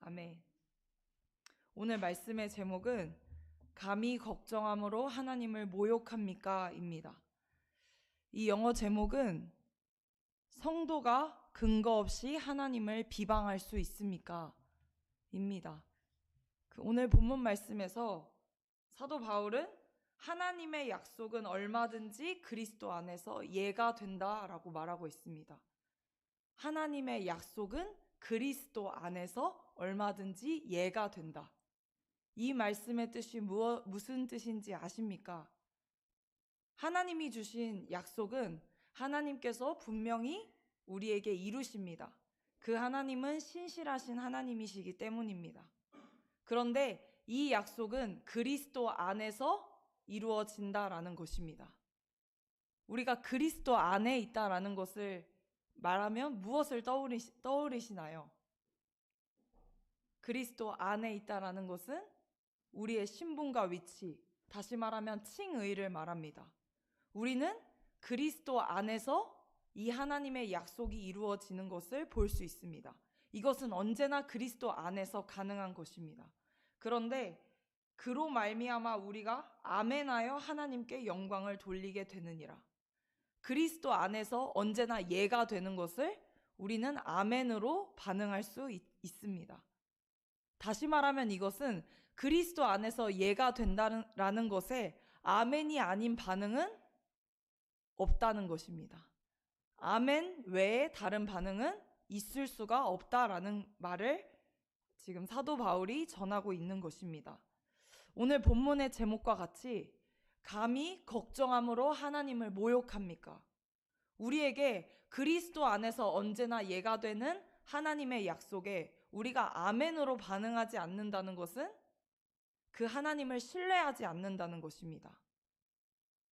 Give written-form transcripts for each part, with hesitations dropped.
아멘. 오늘 말씀의 제목은 감히 걱정함으로 하나님을 모욕합니까? 입니다. 이 영어 제목은 성도가 근거 없이 하나님을 비방할 수 있습니까? 입니다. 오늘 본문 말씀에서 사도 바울은 하나님의 약속은 얼마든지 그리스도 안에서 예가 된다라고 말하고 있습니다. 하나님의 약속은 그리스도 안에서 얼마든지 예가 된다. 이 말씀의 뜻이 무슨 뜻인지 아십니까? 하나님이 주신 약속은 하나님께서 분명히 우리에게 이루십니다. 그 하나님은 신실하신 하나님이시기 때문입니다. 그런데 이 약속은 그리스도 안에서 이루어진다라는 것입니다. 우리가 그리스도 안에 있다라는 것을 말하면 무엇을 떠오르시나요? 그리스도 안에 있다라는 것은 우리의 신분과 위치, 다시 말하면 칭의를 말합니다. 우리는 그리스도 안에서 이 하나님의 약속이 이루어지는 것을 볼 수 있습니다. 이것은 언제나 그리스도 안에서 가능한 것입니다. 그런데 그로 말미암아 우리가 아멘하여 하나님께 영광을 돌리게 되느니라. 그리스도 안에서 언제나 예가 되는 것을 우리는 아멘으로 반응할 수 있습니다. 다시 말하면 이것은 그리스도 안에서 예가 된다는 것에 아멘이 아닌 반응은 없다는 것입니다. 아멘 외에 다른 반응은 있을 수가 없다라는 말을 지금 사도 바울이 전하고 있는 것입니다. 오늘 본문의 제목과 같이 감히 걱정함으로 하나님을 모욕합니까? 우리에게 그리스도 안에서 언제나 예가 되는 하나님의 약속에 우리가 아멘으로 반응하지 않는다는 것은 그 하나님을 신뢰하지 않는다는 것입니다.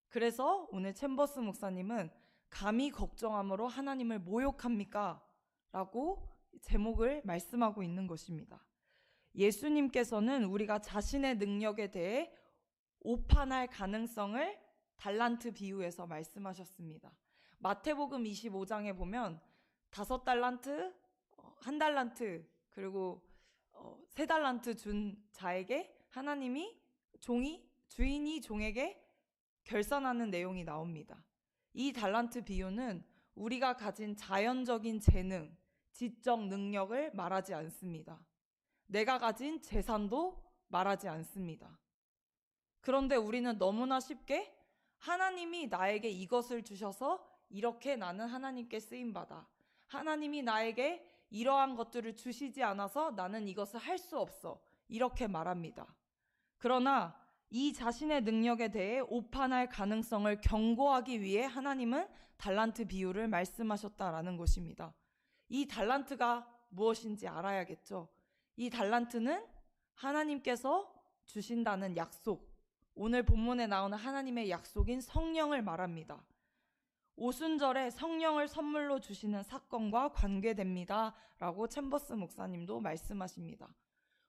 그래서 오늘 챔버스 목사님은 감히 걱정함으로 하나님을 모욕합니까? 라고 제목을 말씀하고 있는 것입니다. 예수님께서는 우리가 자신의 능력에 대해 오판할 가능성을 달란트 비유에서 말씀하셨습니다. 마태복음 25장에 보면 5달란트, 1달란트, 그리고 3달란트 준 자에게 하나님이 주인이 종에게 결산하는 내용이 나옵니다. 이 달란트 비유는 우리가 가진 자연적인 재능, 지적 능력을 말하지 않습니다. 내가 가진 재산도 말하지 않습니다. 그런데 우리는 너무나 쉽게 하나님이 나에게 이것을 주셔서 이렇게 나는 하나님께 쓰임받아. 하나님이 나에게 이러한 것들을 주시지 않아서 나는 이것을 할 수 없어. 이렇게 말합니다. 그러나 이 자신의 능력에 대해 오판할 가능성을 경고하기 위해 하나님은 달란트 비유를 말씀하셨다라는 것입니다. 이 달란트가 무엇인지 알아야겠죠. 이 달란트는 하나님께서 주신다는 약속, 오늘 본문에 나오는 하나님의 약속인 성령을 말합니다. 오순절에 성령을 선물로 주시는 사건과 관계됩니다. 라고 챔버스 목사님도 말씀하십니다.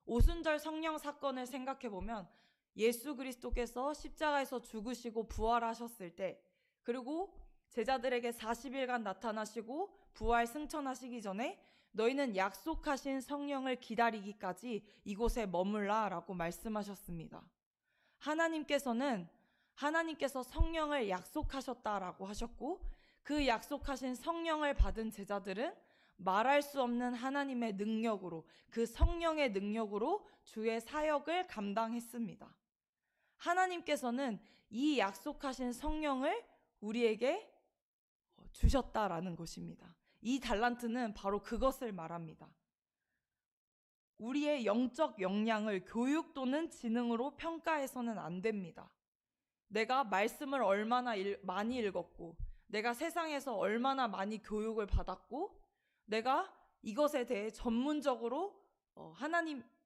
오순절 성령 사건을 생각해보면 예수 그리스도께서 십자가에서 죽으시고 부활하셨을 때, 그리고 제자들에게 40일간 나타나시고 부활 승천하시기 전에 너희는 약속하신 성령을 기다리기까지 이곳에 머물라 라고 말씀하셨습니다. 하나님께서 성령을 약속하셨다라고 하셨고, 그 약속하신 성령을 받은 제자들은 말할 수 없는 하나님의 능력으로, 그 성령의 능력으로 주의 사역을 감당했습니다. 하나님께서는 이 약속하신 성령을 우리에게 주셨다라는 것입니다. 이 달란트는 바로 그것을 말합니다. 우리의 영적 역량을 교육 또는 지능으로 평가해서는 안 됩니다. 내가 말씀을 얼마나 많이 읽었고, 내가 세상에서 얼마나 많이 교육을 받았고, 내가 이것에 대해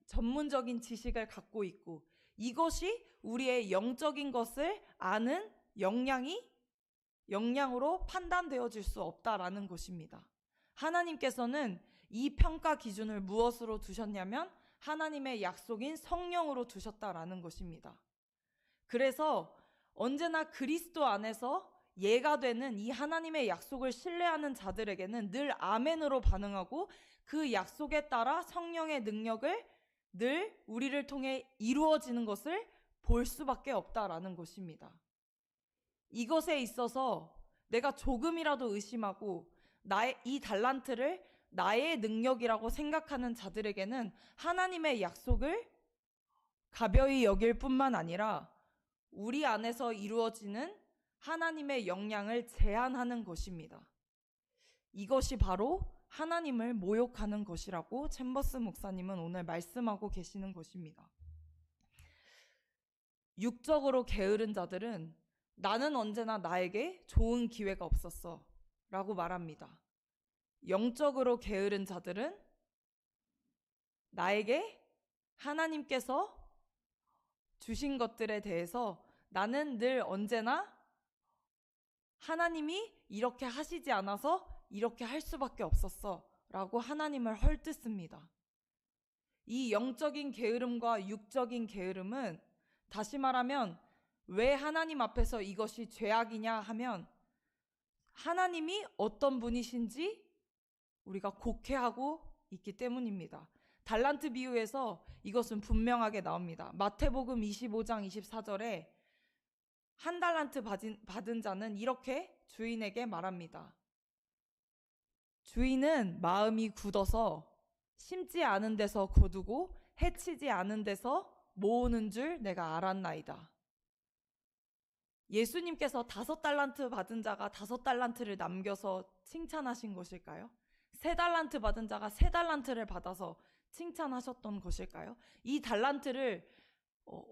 전문적인 지식을 갖고 있고, 이것이 우리의 영적인 것을 아는 역량으로 판단되어질 수 없다라는 것입니다. 하나님께서는 이 평가 기준을 무엇으로 두셨냐면 하나님의 약속인 성령으로 두셨다라는 것입니다. 그래서 언제나 그리스도 안에서 예가 되는 이 하나님의 약속을 신뢰하는 자들에게는 늘 아멘으로 반응하고, 그 약속에 따라 성령의 능력을 늘 우리를 통해 이루어지는 것을 볼 수밖에 없다라는 것입니다. 이것에 있어서 내가 조금이라도 의심하고 나의 이 달란트를 나의 능력이라고 생각하는 자들에게는 하나님의 약속을 가벼이 여길 뿐만 아니라 우리 안에서 이루어지는 하나님의 역량을 제한하는 것입니다. 이것이 바로 하나님을 모욕하는 것이라고 챔버스 목사님은 오늘 말씀하고 계시는 것입니다. 육적으로 게으른 자들은 나는 언제나 나에게 좋은 기회가 없었어 라고 말합니다. 영적으로 게으른 자들은 나에게 하나님께서 주신 것들에 대해서 나는 늘 언제나 하나님이 이렇게 하시지 않아서 이렇게 할 수밖에 없었어 라고 하나님을 헐뜯습니다. 이 영적인 게으름과 육적인 게으름은 다시 말하면 왜 하나님 앞에서 이것이 죄악이냐 하면 하나님이 어떤 분이신지 우리가 곡해하고 있기 때문입니다. 달란트 비유에서 이것은 분명하게 나옵니다. 마태복음 25장 24절에 한 달란트 받은 자는 이렇게 주인에게 말합니다. 주인은 마음이 굳어서 심지 않은 데서 거두고 해치지 않은 데서 모으는 줄 내가 알았나이다. 예수님께서 5달란트 받은 자가 5달란트를 남겨서 칭찬하신 것일까요? 3달란트 받은 자가 3달란트를 받아서 칭찬하셨던 것일까요? 이 달란트를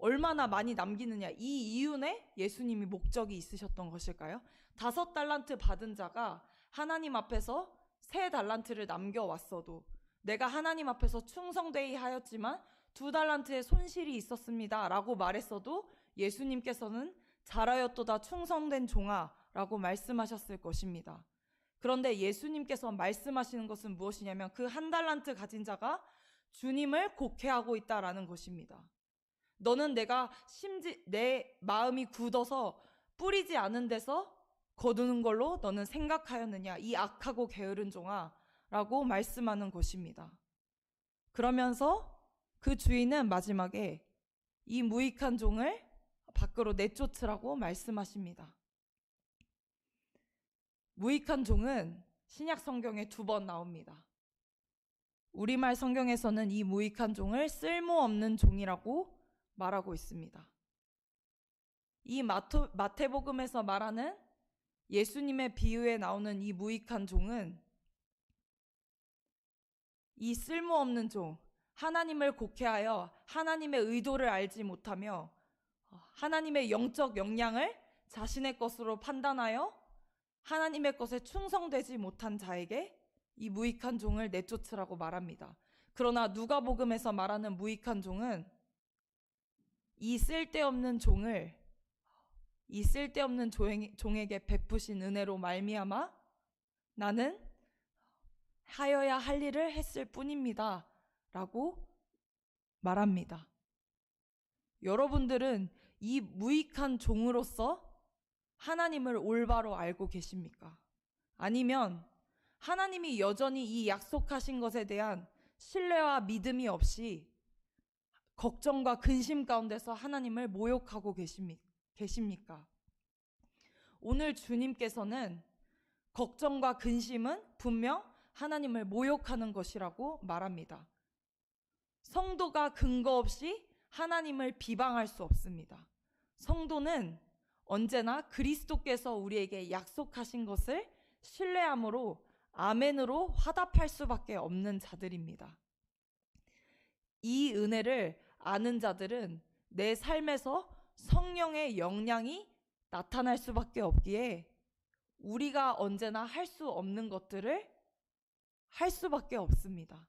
얼마나 많이 남기느냐, 이 이윤에 예수님이 목적이 있으셨던 것일까요? 5달란트 받은 자가 하나님 앞에서 3달란트를 남겨왔어도 내가 하나님 앞에서 충성되이 하였지만 2달란트의 손실이 있었습니다 라고 말했어도 예수님께서는 잘하였도다 충성된 종아 라고 말씀하셨을 것입니다. 그런데 예수님께서 말씀하시는 것은 무엇이냐면 그 1달란트 가진 자가 주님을 곡해하고 있다라는 것입니다. 너는 내가 내 마음이 굳어서 뿌리지 않은 데서 거두는 걸로 너는 생각하였느냐, 이 악하고 게으른 종아 라고 말씀하는 것입니다. 그러면서 그 주인은 마지막에 이 무익한 종을 밖으로 내쫓으라고 말씀하십니다. 무익한 종은 신약 성경에 2번 나옵니다. 우리말 성경에서는 이 무익한 종을 쓸모없는 종이라고 말하고 있습니다. 이 마태복음에서 말하는 예수님의 비유에 나오는 이 무익한 종은 이 쓸모없는 종, 하나님을 곡해하여 하나님의 의도를 알지 못하며 하나님의 영적 역량을 자신의 것으로 판단하여 하나님의 것에 충성되지 못한 자에게 이 무익한 종을 내쫓으라고 말합니다. 그러나 누가복음에서 말하는 무익한 종은 이 쓸데없는 종에게 베푸신 은혜로 말미암아 나는 하여야 할 일을 했을 뿐입니다 라고 말합니다. 여러분들은 이 무익한 종으로서 하나님을 올바로 알고 계십니까? 아니면 하나님이 여전히 이 약속하신 것에 대한 신뢰와 믿음이 없이 걱정과 근심 가운데서 하나님을 모욕하고 계십니까? 오늘 주님께서는 걱정과 근심은 분명 하나님을 모욕하는 것이라고 말합니다. 성도가 근거 없이 하나님을 비방할 수 없습니다. 성도는 언제나 그리스도께서 우리에게 약속하신 것을 신뢰함으로 아멘으로 화답할 수밖에 없는 자들입니다. 이 은혜를 아는 자들은 내 삶에서 성령의 영향이 나타날 수밖에 없기에 우리가 언제나 할 수 없는 것들을 할 수밖에 없습니다.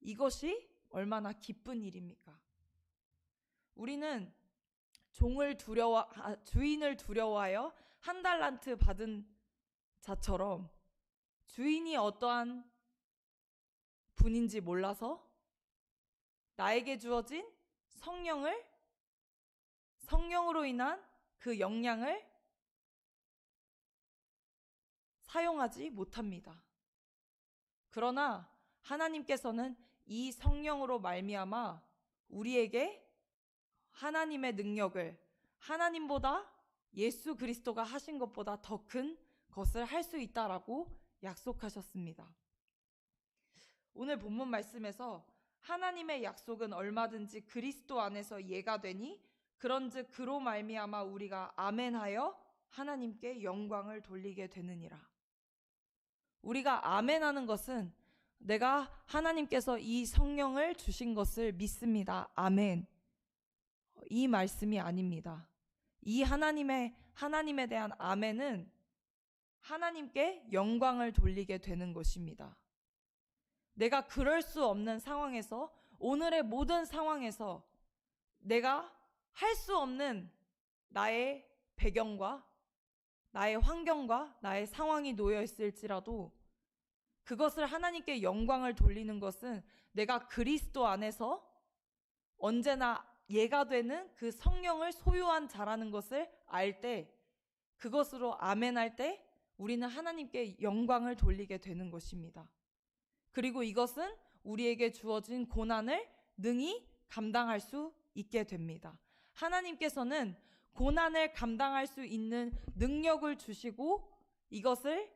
이것이 얼마나 기쁜 일입니까? 우리는 주인을 두려워하여 1달란트 받은 자처럼 주인이 어떠한 분인지 몰라서 나에게 주어진 성령으로 인한 그 역량을 사용하지 못합니다. 그러나 하나님께서는 이 성령으로 말미암아 우리에게 하나님의 능력을, 하나님보다 예수 그리스도가 하신 것보다 더 큰 것을 할 수 있다라고 약속하셨습니다. 오늘 본문 말씀에서 하나님의 약속은 얼마든지 그리스도 안에서 예가 되니 그런즉 그로 말미암아 우리가 아멘하여 하나님께 영광을 돌리게 되느니라. 우리가 아멘하는 것은 내가 하나님께서 이 성령을 주신 것을 믿습니다. 아멘. 이 말씀이 아닙니다. 이 하나님에 대한 아멘은 하나님께 영광을 돌리게 되는 것입니다. 내가 그럴 수 없는 상황에서, 오늘의 모든 상황에서 내가 할 수 없는 나의 배경과 나의 환경과 나의 상황이 놓여 있을지라도 그것을 하나님께 영광을 돌리는 것은 내가 그리스도 안에서 언제나 예가 되는 그 성령을 소유한 자라는 것을 알 때, 그것으로 아멘할 때 우리는 하나님께 영광을 돌리게 되는 것입니다. 그리고 이것은 우리에게 주어진 고난을 능히 감당할 수 있게 됩니다. 하나님께서는 고난을 감당할 수 있는 능력을 주시고 이것을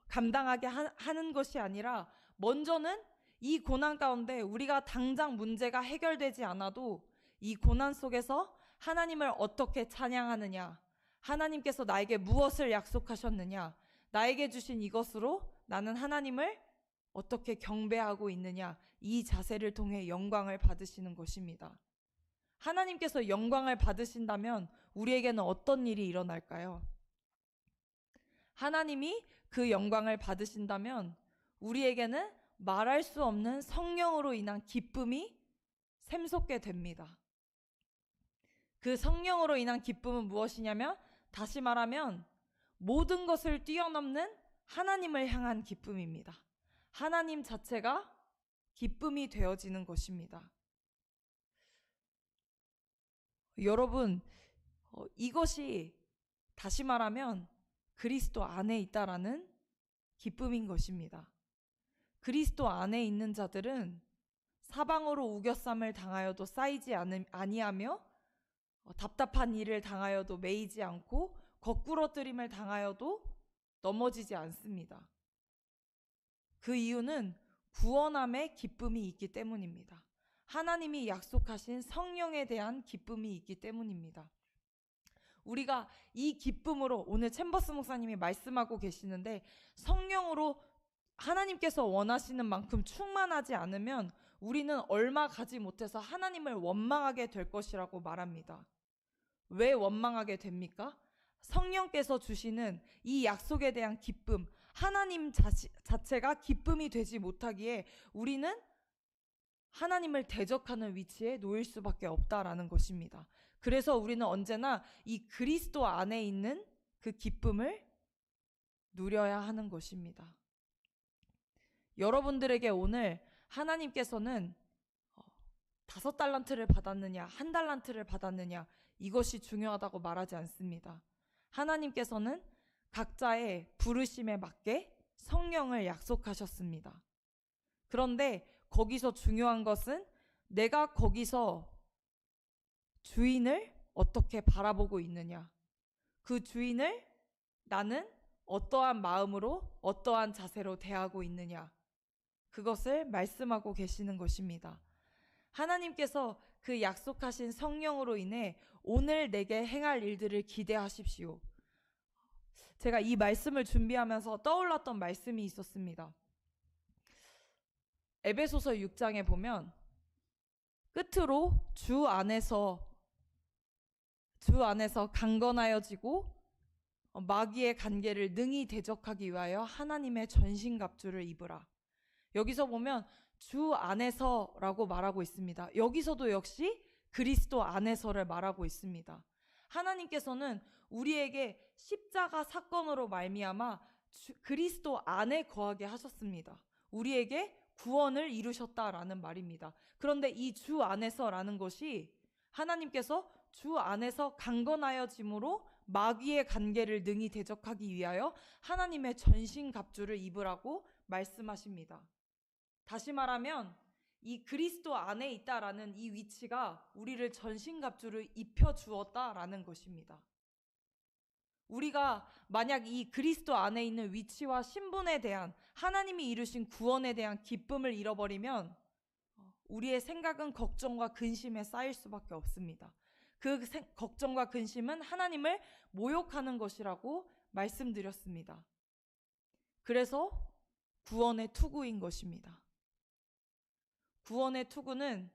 감당하게 하는 것이 아니라, 먼저는 이 고난 가운데 우리가 당장 문제가 해결되지 않아도 이 고난 속에서 하나님을 어떻게 찬양하느냐, 하나님께서 나에게 무엇을 약속하셨느냐, 나에게 주신 이것으로 나는 하나님을 어떻게 경배하고 있느냐, 이 자세를 통해 영광을 받으시는 것입니다. 하나님께서 영광을 받으신다면 우리에게는 어떤 일이 일어날까요? 하나님이 그 영광을 받으신다면 우리에게는 말할 수 없는 성령으로 인한 기쁨이 샘솟게 됩니다. 그 성령으로 인한 기쁨은 무엇이냐면, 다시 말하면 모든 것을 뛰어넘는 하나님을 향한 기쁨입니다. 하나님 자체가 기쁨이 되어지는 것입니다. 여러분, 이것이 다시 말하면 그리스도 안에 있다라는 기쁨인 것입니다. 그리스도 안에 있는 자들은 사방으로 우겨쌈을 당하여도 쌓이지 아니하며, 답답한 일을 당하여도 매이지 않고, 거꾸러뜨림을 당하여도 넘어지지 않습니다. 그 이유는 구원함의 기쁨이 있기 때문입니다. 하나님이 약속하신 성령에 대한 기쁨이 있기 때문입니다. 우리가 이 기쁨으로, 오늘 챔버스 목사님이 말씀하고 계시는데, 성령으로 하나님께서 원하시는 만큼 충만하지 않으면 우리는 얼마 가지 못해서 하나님을 원망하게 될 것이라고 말합니다. 왜 원망하게 됩니까? 성령께서 주시는 이 약속에 대한 기쁨, 하나님 자체가 기쁨이 되지 못하기에 우리는 하나님을 대적하는 위치에 놓일 수밖에 없다라는 것입니다. 그래서 우리는 언제나 이 그리스도 안에 있는 그 기쁨을 누려야 하는 것입니다. 여러분들에게 오늘 하나님께서는 5달란트를 받았느냐, 1달란트를 받았느냐, 이것이 중요하다고 말하지 않습니다. 하나님께서는 각자의 부르심에 맞게 성령을 약속하셨습니다. 그런데 거기서 중요한 것은 내가 거기서 주인을 어떻게 바라보고 있느냐, 그 주인을 나는 어떠한 마음으로, 어떠한 자세로 대하고 있느냐, 그것을 말씀하고 계시는 것입니다. 하나님께서 그 약속하신 성령으로 인해 오늘 내게 행할 일들을 기대하십시오. 제가 이 말씀을 준비하면서 떠올랐던 말씀이 있었습니다. 에베소서 6장에 보면 끝으로 주 안에서 강건하여지고 마귀의 관계를 능히 대적하기 위하여 하나님의 전신갑주를 입으라. 여기서 보면 주 안에서라고 말하고 있습니다. 여기서도 역시 그리스도 안에서를 말하고 있습니다. 하나님께서는 우리에게 십자가 사건으로 말미암아 그리스도 안에 거하게 하셨습니다. 우리에게 구원을 이루셨다라는 말입니다. 그런데 이 주 안에서라는 것이 하나님께서 주 안에서 강건하여짐으로 마귀의 관계를 능히 대적하기 위하여 하나님의 전신갑주를 입으라고 말씀하십니다. 다시 말하면 이 그리스도 안에 있다라는 이 위치가 우리를 전신갑주를 입혀 주었다라는 것입니다. 우리가 만약 이 그리스도 안에 있는 위치와 신분에 대한 하나님이 이루신 구원에 대한 기쁨을 잃어버리면 우리의 생각은 걱정과 근심에 쌓일 수밖에 없습니다. 그 걱정과 근심은 하나님을 모욕하는 것이라고 말씀드렸습니다. 그래서 구원의 투구인 것입니다. 구원의 투구는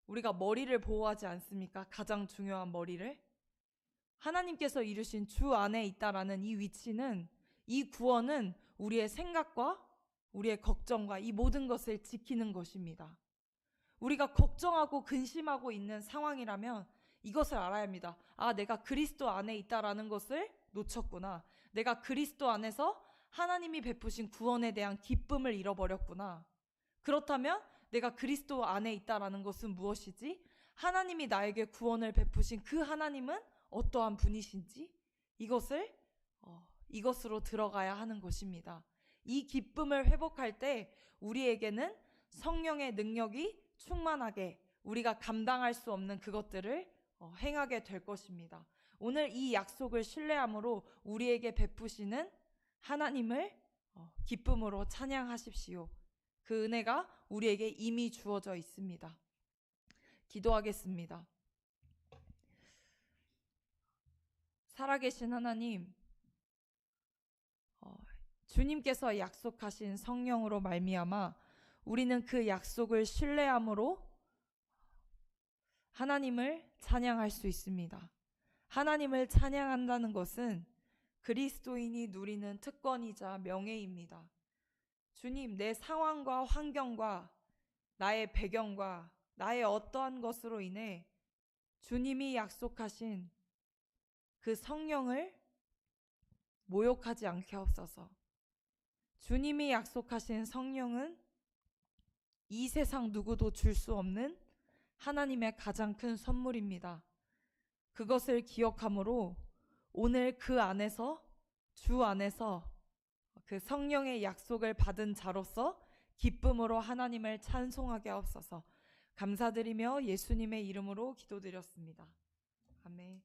우리가 머리를 보호하지 않습니까? 가장 중요한 머리를. 하나님께서 이루신 주 안에 있다라는 이 위치는, 이 구원은 우리의 생각과 우리의 걱정과 이 모든 것을 지키는 것입니다. 우리가 걱정하고 근심하고 있는 상황이라면 이것을 알아야 합니다. 아, 내가 그리스도 안에 있다라는 것을 놓쳤구나. 내가 그리스도 안에서 하나님이 베푸신 구원에 대한 기쁨을 잃어버렸구나. 그렇다면 내가 그리스도 안에 있다라는 것은 무엇이지? 하나님이 나에게 구원을 베푸신 그 하나님은 어떠한 분이신지 이것으로 들어가야 하는 것입니다. 이 기쁨을 회복할 때 우리에게는 성령의 능력이 충만하게 우리가 감당할 수 없는 그것들을 행하게 될 것입니다. 오늘 이 약속을 신뢰함으로 우리에게 베푸시는 하나님을 기쁨으로 찬양하십시오. 그 은혜가 우리에게 이미 주어져 있습니다. 기도하겠습니다. 살아계신 하나님, 주님께서 약속하신 성령으로 말미암아 우리는 그 약속을 신뢰함으로 하나님을 찬양할 수 있습니다. 하나님을 찬양한다는 것은 그리스도인이 누리는 특권이자 명예입니다. 주님, 내 상황과 환경과 나의 배경과 나의 어떠한 것으로 인해 주님이 약속하신 그 성령을 모욕하지 않게 하옵소서. 주님이 약속하신 성령은 이 세상 누구도 줄 수 없는 하나님의 가장 큰 선물입니다. 그것을 기억함으로 오늘 그 안에서, 주 안에서 그 성령의 약속을 받은 자로서 기쁨으로 하나님을 찬송하게 하옵소서. 감사드리며 예수님의 이름으로 기도드렸습니다. 아멘.